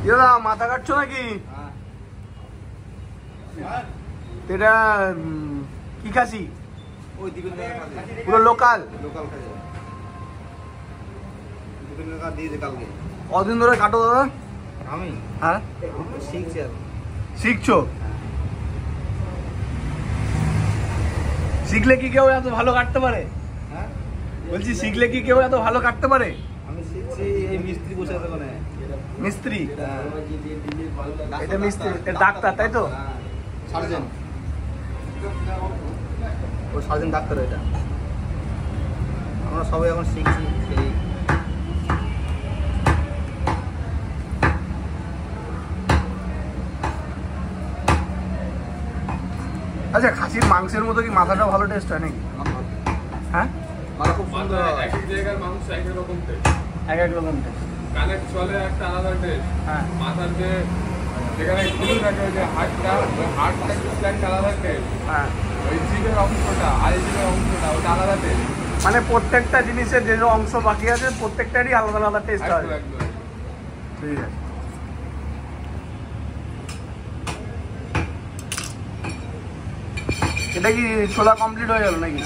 দাদা মাথা কাটছো নাকি? এটা কি খাসি? পুরো লোকাল? কদিন ধরে কাটো দাদা? আমি হ্যাঁ শিখছো? শিখলে কি কেউ এত ভালো কাটতে পারে? বলছি শিখলে কি কেউ এত ভালো কাটতে পারে? আমি শিখছি এই মিস্ত্রি বসে আছে মানে। মিস্ত্রি? এটা মিস্ত্রি, এটা ডাক্তার তাই তো? সার্জেন, ও সার্জেন ডাক্তার। এটা আমরা সবাই এখন শিখছি। সেই আচ্ছা, খাসির মাংসের মতো কি মাথাটা ভালো টেস্ট হয় নাকি? হ্যাঁ, মাথা খুব সুন্দর। এক এক জায়গার মাংস এক এক রকম টেস্ট, এক এক রকম টেস্ট। কানের চলে একটা আলাদা টেস্ট। হ্যাঁ, মাথার যে যেখানে খিলু থাকে ওই যে হাড়টা, ওই হাড়টা একটা আলাদা টেস্ট। হ্যাঁ, ওই জিভের অংশটা আর এই জিভের অংশটা ওটা আলাদা টেস্ট। মানে প্রত্যেকটা জিনিসের যে অংশ বাকি আছে প্রত্যেকটারই আলাদা আলাদা টেস্ট হয়। একদম ঠিক আছে। এটা কি ছোলা কমপ্লিট হয়ে গেল নাকি?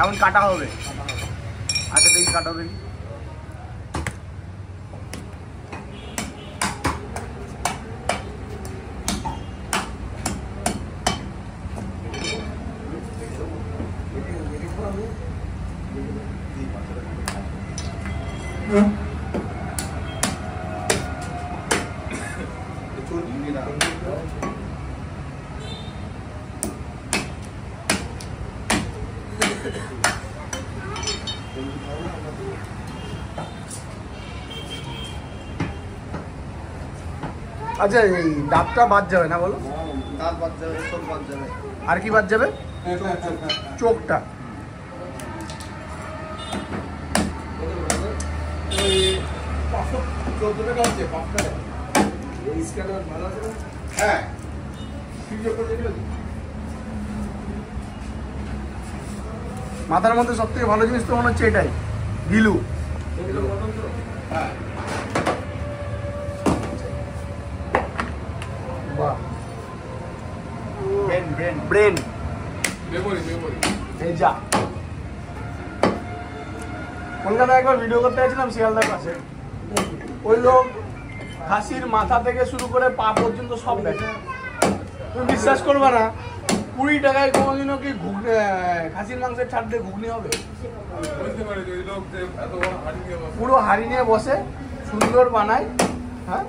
এখন কাটা হবে? আচ্ছা দেখি কাটা দেখি। আচ্ছা, এই দাঁতটা বাদ যাবে না বলো? দাঁত বাদ যাবে, চোখ বাদ যাবে। আর কি বাদ যাবে? চোখটা। মাথার মধ্যে সব থেকে ভালো জিনিস তো মনে হচ্ছে এটাই, গিলু। বাহ, ব্রেন মেমোরি এই যা। কলকাতায় একবার ভিডিও করতে গেছিলাম শিয়ালদার পাশে, ওই লোক খাসির মাথা থেকে শুরু করে পা পর্যন্ত সব বেচে। তুমি বিশ্বাস করবে না, 20 টাকায় কোনোদিনও কি খাসির মাংসের ছাড় দিয়ে ঘুগনি হবে? বুঝতে পারি ওই লোক যে এত বড় হাড়ি নিয়ে বসে। পুরো হাড়ি নিয়ে বসে, সুন্দর বানায়। হ্যাঁ,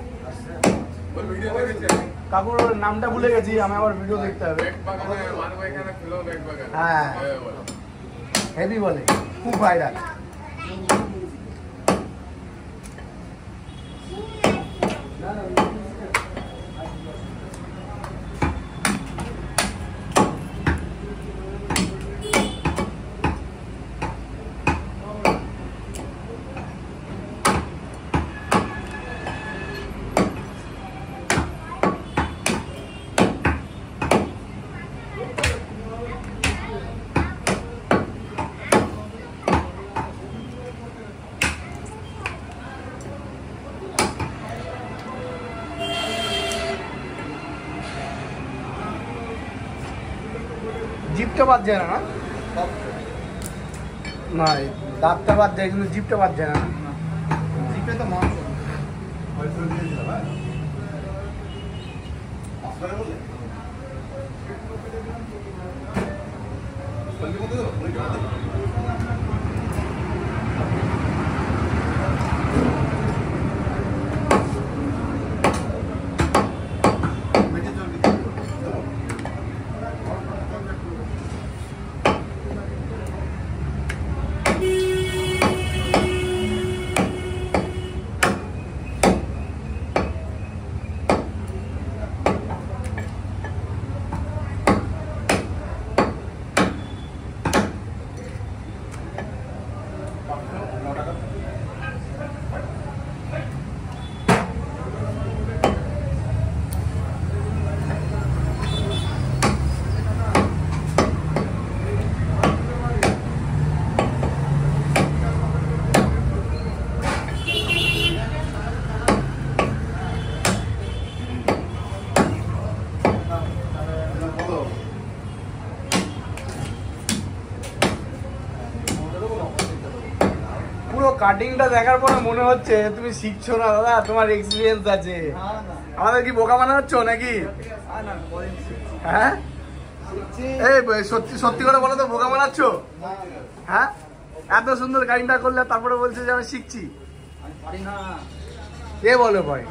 ওই ভিডিও দেখেছি আমি। কাকুর নামটা ভুলে গেছি আমি, আবার ভিডিও দেখতে হবে। বেকবাগানে মানব এখানে খেলো বেকবাগান। হ্যাঁ, হেভি বলে, খুব ভাইরাল। জিপটা বাদ যায় না? না, দাঁতটা বাদ যায় কিন্তু জিপটা বাদ যায় না। জিপে তো মাংস। পুরো কাটিংটা দেখার পরে মনে হচ্ছে তুমি শিখছো না দাদা, তোমার এক্সপিরিয়েন্স আছে। আমাদের কি বোকা বানাচ্ছ নাকি? হ্যাঁ এই সত্যি সত্যি করে বলো তো, বোকা বানাচ্ছ? হ্যাঁ, এত সুন্দর কাটিংটা করলে তারপরে বলছে যে আমি শিখছি। কে বলো ভাই?